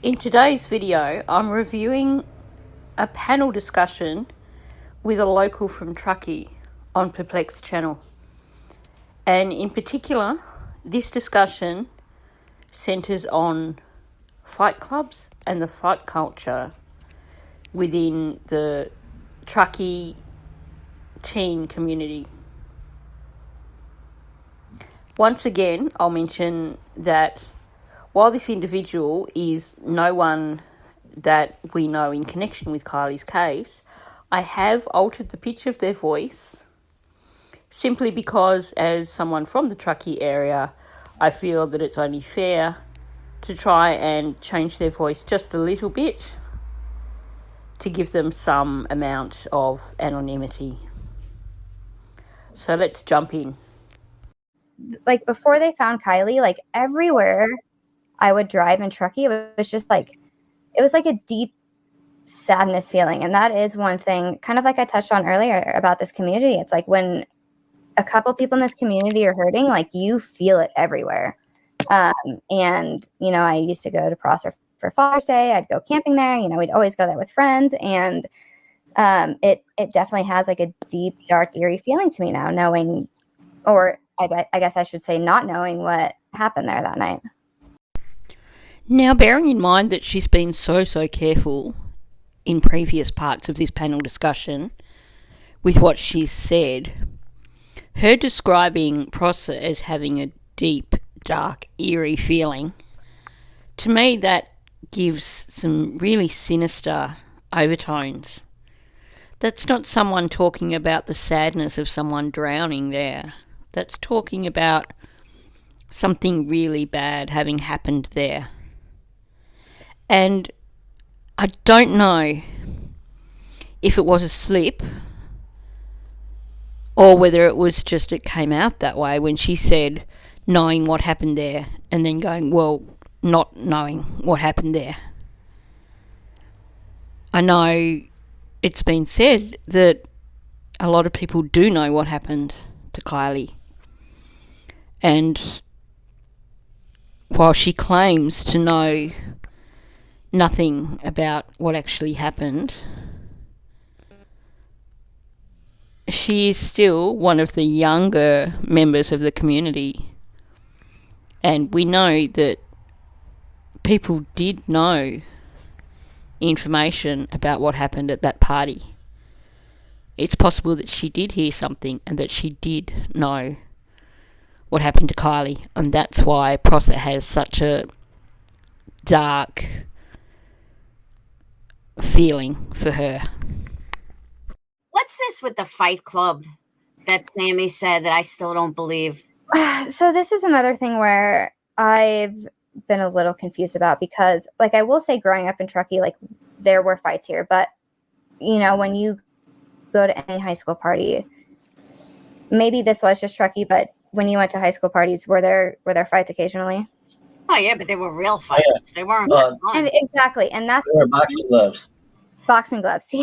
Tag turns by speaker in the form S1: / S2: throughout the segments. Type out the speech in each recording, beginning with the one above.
S1: In today's video, I'm reviewing a panel discussion with a local from Truckee on Perplex channel. And in particular, this discussion centres on fight clubs and the fight culture within the Truckee teen community. Once again, I'll mention that while this individual is no one that we know in connection with Kiely's case, I have altered the pitch of their voice simply because, as someone from the Truckee area, I feel that it's only fair to try and change their voice just a little bit to give them some amount of anonymity. So let's jump in.
S2: Like, before they found Kiely, like, everywhere I would drive in Truckee, it was just like, it was like a deep sadness feeling. And that is one thing, kind of like I touched on earlier about this community. It's like when a couple people in this community are hurting, like, you feel it everywhere. And, you know, I used to go to Prosser for Father's Day. I'd go camping there. You know, we'd always go there with friends. And it definitely has like a deep, dark, eerie feeling to me now, knowing, or I guess I should say not knowing what happened there that night.
S1: Now, bearing in mind that she's been so careful in previous parts of this panel discussion with what she's said, her describing Prosser as having a deep, dark, eerie feeling, to me that gives some really sinister overtones. That's not someone talking about the sadness of someone drowning there. That's talking about something really bad having happened there. And I don't know if it was a slip or whether it was just it came out that way when she said knowing what happened there and then going, well, not knowing what happened there. I know it's been said that a lot of people do know what happened to Kiely. And while she claims to know nothing about what actually happened, she is still one of the younger members of the community. And we know that people did know information about what happened at that party. It's possible that she did hear something and that she did know what happened to Kiely, and that's why Prosser has such a dark feeling for her.
S3: What's this with the fight club that Sammy said that I still don't believe?
S2: So this is another thing where I've been a little confused about, because, like, I will say growing up in Truckee, like, there were fights here, but, you know, when you go to any high school party, maybe this was just Truckee, but when you went to high school parties, were there fights occasionally?
S3: Oh yeah, but they were real fights.
S4: Yeah.
S3: They weren't.
S2: And exactly, and that's
S4: They were boxing gloves.
S2: Boxing gloves.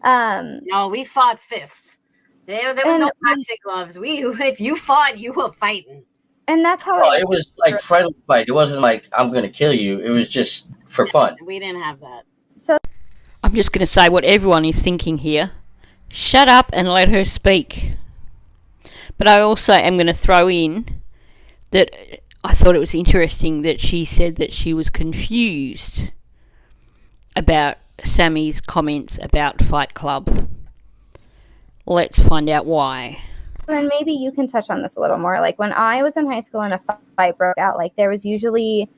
S3: No, we fought fists. There was no boxing gloves. If you fought, you were fighting.
S2: And that's how
S4: it was like friendly fight. It wasn't like I'm going to kill you. It was just for fun.
S3: We didn't have that.
S2: So
S1: I'm just going to say what everyone is thinking here. Shut up and let her speak. But I also am going to throw in that I thought it was interesting that she said that she was confused about Sammy's comments about Fight Club. Let's find out why.
S2: Then maybe you can touch on this a little more. Like, when I was in high school and a fight broke out, like, there was usually,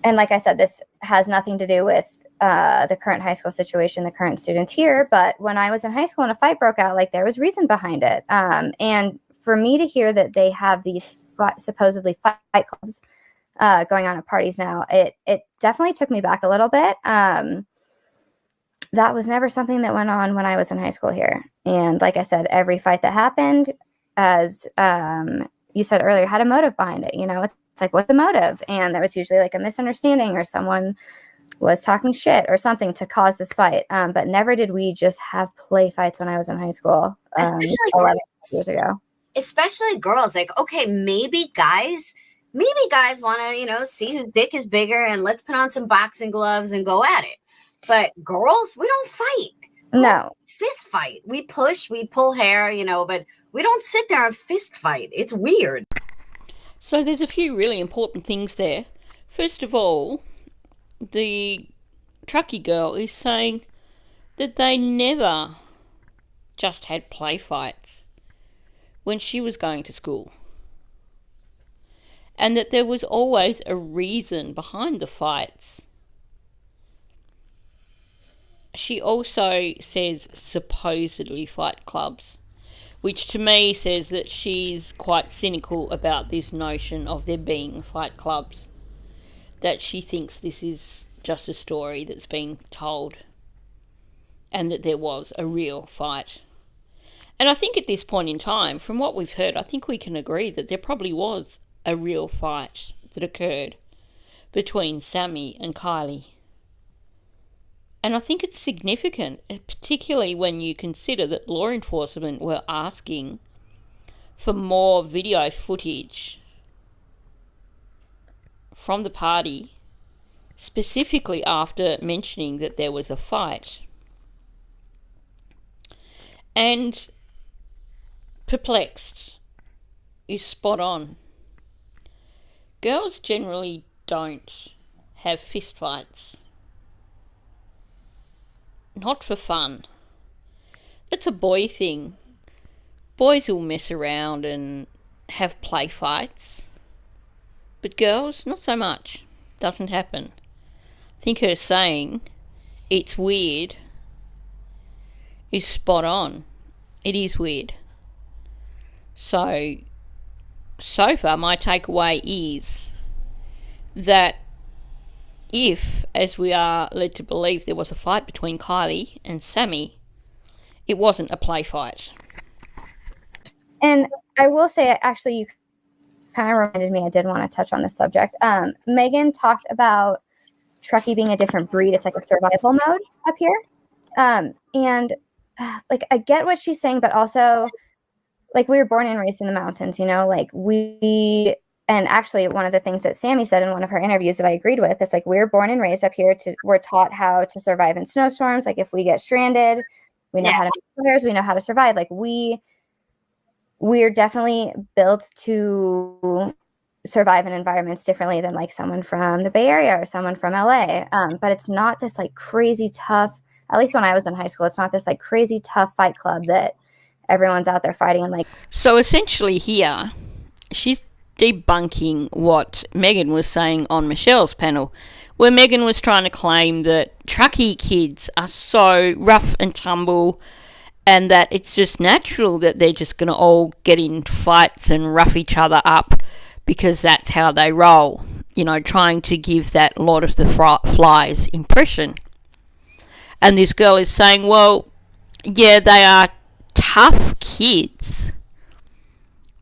S2: and like I said, this has nothing to do with the current high school situation, the current students here, but when I was in high school and a fight broke out, like, there was reason behind it. And for me to hear that they have these supposedly fight clubs going on at parties now, it definitely took me back a little bit. That was never something that went on when I was in high school here. And like I said, every fight that happened, as you said earlier, had a motive behind it. You know, it's like, what's the motive? And there was usually like a misunderstanding, or someone was talking shit or something to cause this fight. But never did we just have play fights when I was in high school.
S3: Especially
S2: 11 years ago.
S3: Especially girls. Like, okay, maybe guys, maybe guys want to, see whose dick is bigger and let's put on some boxing gloves and go at it. But girls, we don't fight.
S2: No.
S3: Fist fight. We push, we pull hair, but we don't sit there and fist fight. It's weird.
S1: So there's a few really important things there. First of all, the Truckee girl is saying that they never just had play fights when she was going to school, and that there was always a reason behind the fights. She also says supposedly fight clubs, which to me says that she's quite cynical about this notion of there being fight clubs, that she thinks this is just a story that's being told and that there was a real fight. And I think at this point in time, from what we've heard, I think we can agree that there probably was a real fight that occurred between Sammy and Kiely. And I think it's significant, particularly when you consider that law enforcement were asking for more video footage from the party, specifically after mentioning that there was a fight. And perplexed is spot on. Girls generally don't have fistfights. Not for fun. That's a boy thing. Boys will mess around and have play fights. But girls, not so much. Doesn't happen. I think her saying, it's weird, is spot on. It is weird. So far my takeaway is that if, as we are led to believe, there was a fight between Kiely and Sammy, it wasn't a play fight.
S2: And I will say, actually, you kind of reminded me, I did want to touch on this subject. Megan talked about Truckee being a different breed. It's like a survival mode up here. And like, I get what she's saying, but also, like, we were born and raised in the mountains, and actually one of the things that Sammy said in one of her interviews that I agreed with, it's like, we're born and raised up here we're taught how to survive in snowstorms. Like, if we get stranded, we know how to make fires, we know how to survive. Like, we're definitely built to survive in environments differently than like someone from the Bay Area or someone from LA. But it's not this like crazy tough, at least when I was in high school, it's not this like crazy tough fight club that everyone's out there fighting. And like,
S1: so essentially here, she's debunking what Megan was saying on Michelle's panel, where Megan was trying to claim that Truckee kids are so rough and tumble and that it's just natural that they're just going to all get in fights and rough each other up because that's how they roll, trying to give that Lord of the Flies impression. And this girl is saying, well, yeah, they are tough kids.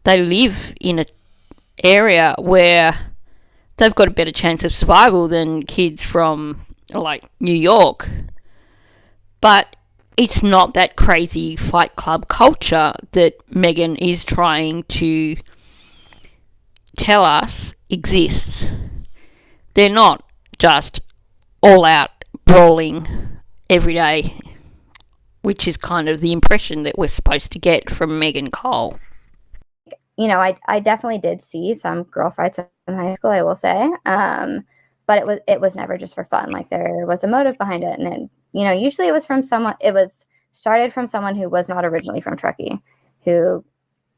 S1: They live in an area where they've got a better chance of survival than kids from, like, New York. But it's not that crazy fight club culture that Megan is trying to tell us exists. They're not just all out brawling every day, which is kind of the impression that we're supposed to get from Megan Cole.
S2: I definitely did see some girl fights in high school, I will say. But it was never just for fun. Like, there was a motive behind it. And usually it was started from someone who was not originally from Truckee, who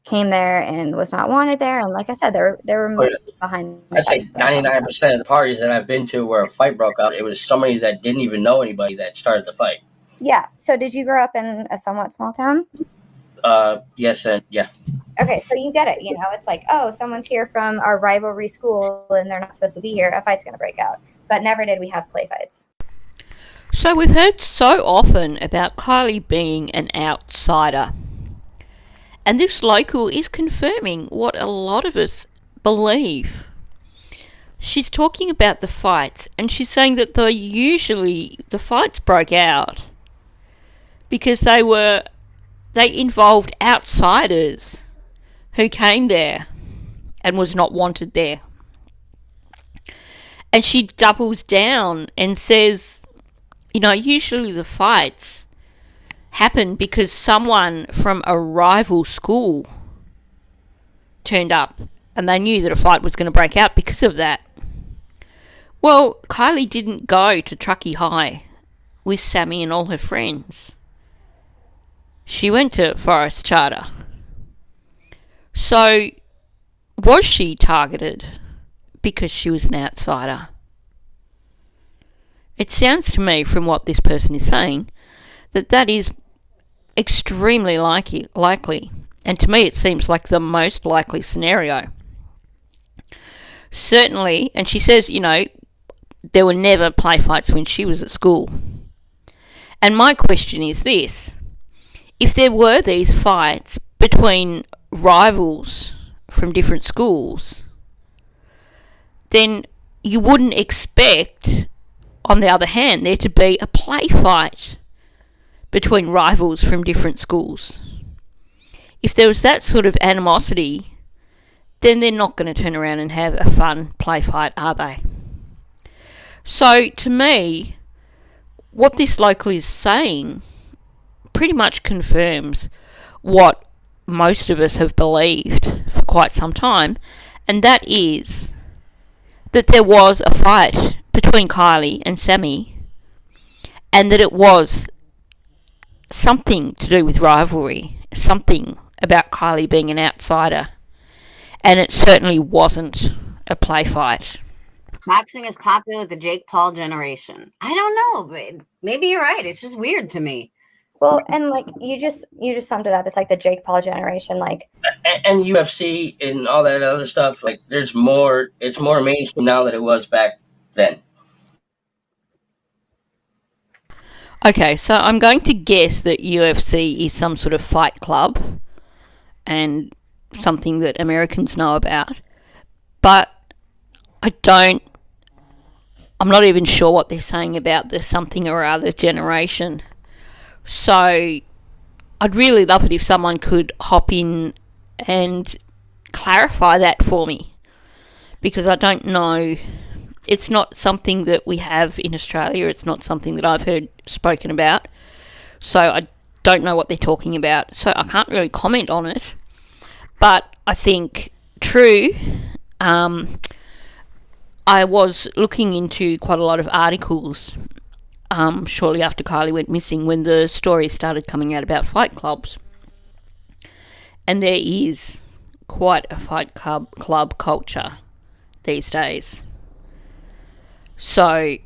S2: came there and was not wanted there. And like I said, there were motives behind it.
S4: I'd say 99% of the parties that I've been to where a fight broke out, it was somebody that didn't even know anybody that started the fight.
S2: Yeah. So did you grow up in a somewhat small town?
S4: Yes and yeah.
S2: Okay, so you get it. It's like, oh, someone's here from our rivalry school and they're not supposed to be here. A fight's going to break out. But never did we have play fights.
S1: So we've heard so often about Kiely being an outsider. And this local is confirming what a lot of us believe. She's talking about the fights, and she's saying that the fights broke out because they involved outsiders who came there and was not wanted there. And she doubles down and says, usually the fights happen because someone from a rival school turned up and they knew that a fight was going to break out because of that. Well, Kiely didn't go to Truckee High with Sammy and all her friends. She went to Forest Charter. So, was she targeted because she was an outsider? It sounds to me, from what this person is saying, that is extremely likely. And to me, it seems like the most likely scenario. Certainly, and she says, there were never play fights when she was at school. And my question is this: if there were these fights between rivals from different schools, then you wouldn't expect, on the other hand, there to be a play fight between rivals from different schools. If there was that sort of animosity, then they're not going to turn around and have a fun play fight, are they? So, to me, what this local is saying pretty much confirms what most of us have believed for quite some time, and that is that there was a fight between Kiely and Sammy, and that it was something to do with rivalry, something about Kiely being an outsider, and it certainly wasn't a play fight.
S3: Boxing is popular with the Jake Paul generation. I don't know, but maybe you're right. It's just weird to me.
S2: Well, and like you just summed it up. It's like the Jake Paul generation, like
S4: and UFC and all that other stuff. Like, there's more. It's more mainstream now than it was back then.
S1: Okay, so I'm going to guess that UFC is some sort of fight club and something that Americans know about, but I'm not even sure what they're saying about the something or other generation. So I'd really love it if someone could hop in and clarify that for me, because I don't know. It's not something that we have in Australia. It's not something that I've heard spoken about. So I don't know what they're talking about. So I can't really comment on it. But I think, true, I was looking into quite a lot of articles shortly after Kiely went missing, when the stories started coming out about fight clubs. And there is quite a fight club culture these days. So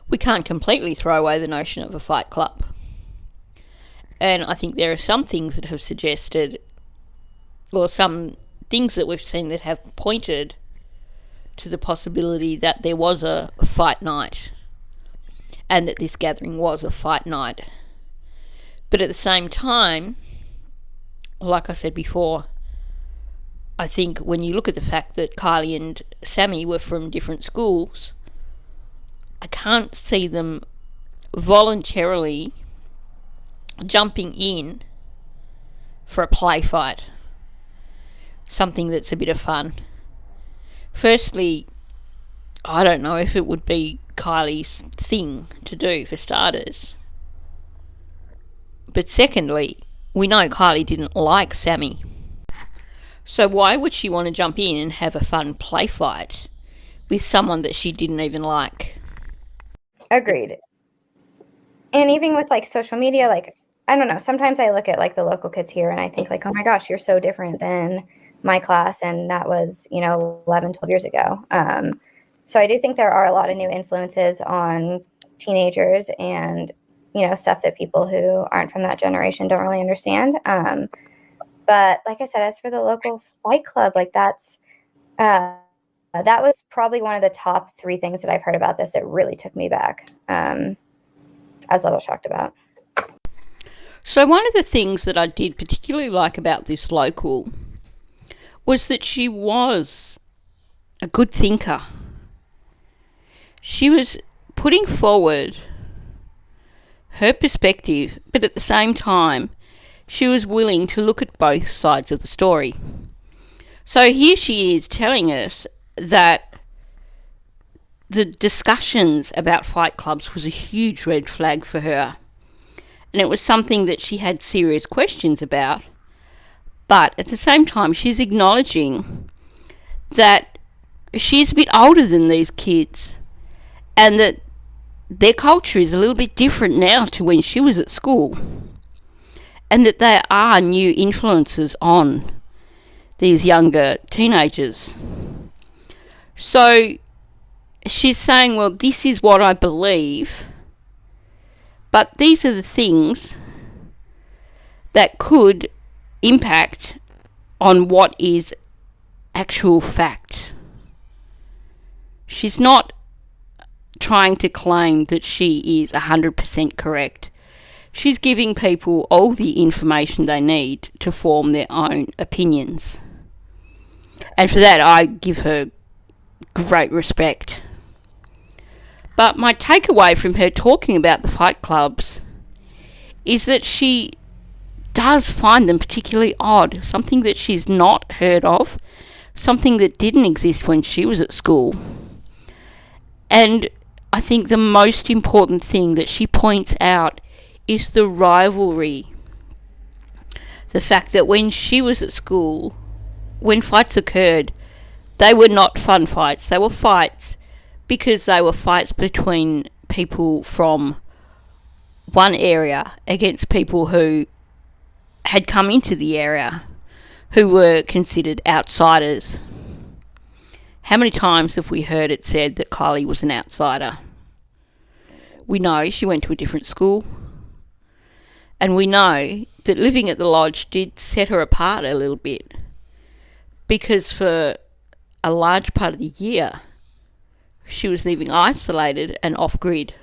S1: we can't completely throw away the notion of a fight club. And I think there are some things that have suggested, or some things that we've seen that have pointed to the possibility that there was a fight night and that this gathering was a fight night. But at the same time, like I said before, I think when you look at the fact that Kiely and Sammy were from different schools, I can't see them voluntarily jumping in for a play fight, something that's a bit of fun. Firstly, I don't know if it would be Kiely's thing to do, for starters. But secondly, we know Kiely didn't like Sammy. So why would she want to jump in and have a fun play fight with someone that she didn't even like?
S2: agreed. And even with like social media, like I don't know, sometimes I look at like the local kids here and I think like, oh my gosh, you're so different than my class, and that was 11, 12 years ago. So I do think there are a lot of new influences on teenagers and stuff that people who aren't from that generation don't really understand. But like I said, as for the local fight club, like that was probably one of the top 3 things that I've heard about this that really took me back. I was a little shocked about.
S1: So one of the things that I did particularly like about this local was that she was a good thinker. She was putting forward her perspective, but at the same time, she was willing to look at both sides of the story. So here she is telling us that the discussions about fight clubs was a huge red flag for her. And it was something that she had serious questions about. But at the same time, she's acknowledging that she's a bit older than these kids and that their culture is a little bit different now to when she was at school, and that there are new influences on these younger teenagers. So she's saying, well, this is what I believe, but these are the things that could impact on what is actual fact. She's not trying to claim that she is 100% correct. She's giving people all the information they need to form their own opinions. And for that, I give her great respect. But my takeaway from her talking about the fight clubs is that she does find them particularly odd, something that she's not heard of, something that didn't exist when she was at school. And I think the most important thing that she points out is the rivalry. The fact that when she was at school, when fights occurred, they were not fun fights. They were fights because they were fights between people from one area against people who had come into the area, who were considered outsiders. How many times have we heard it said that Kiely was an outsider? We know she went to a different school, and we know that living at the lodge did set her apart a little bit, because for a large part of the year she was living isolated and off-grid.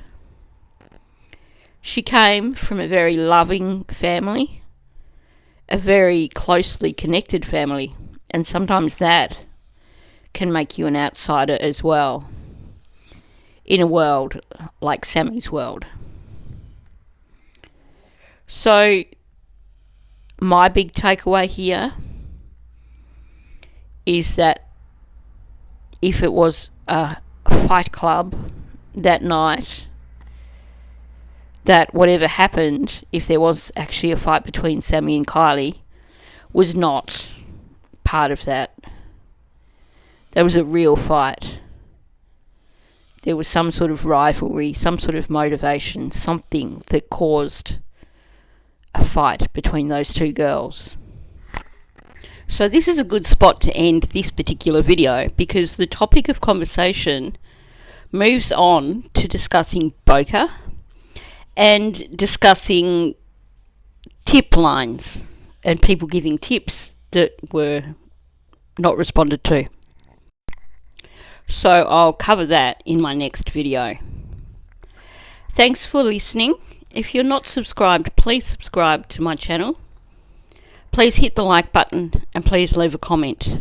S1: She came from a very loving family, a very closely connected family, and sometimes that can make you an outsider as well in a world like Sammy's world. So my big takeaway here is that if it was a fight club that night, that whatever happened, if there was actually a fight between Sammy and Kiely, was not part of that. There was a real fight. There was some sort of rivalry, some sort of motivation, something that caused a fight between those two girls. So this is a good spot to end this particular video, because the topic of conversation moves on to discussing Boca and discussing tip lines and people giving tips that were not responded to. So I'll cover that in my next video. Thanks for listening. If you're not subscribed, please subscribe to my channel. Please hit the like button and please leave a comment.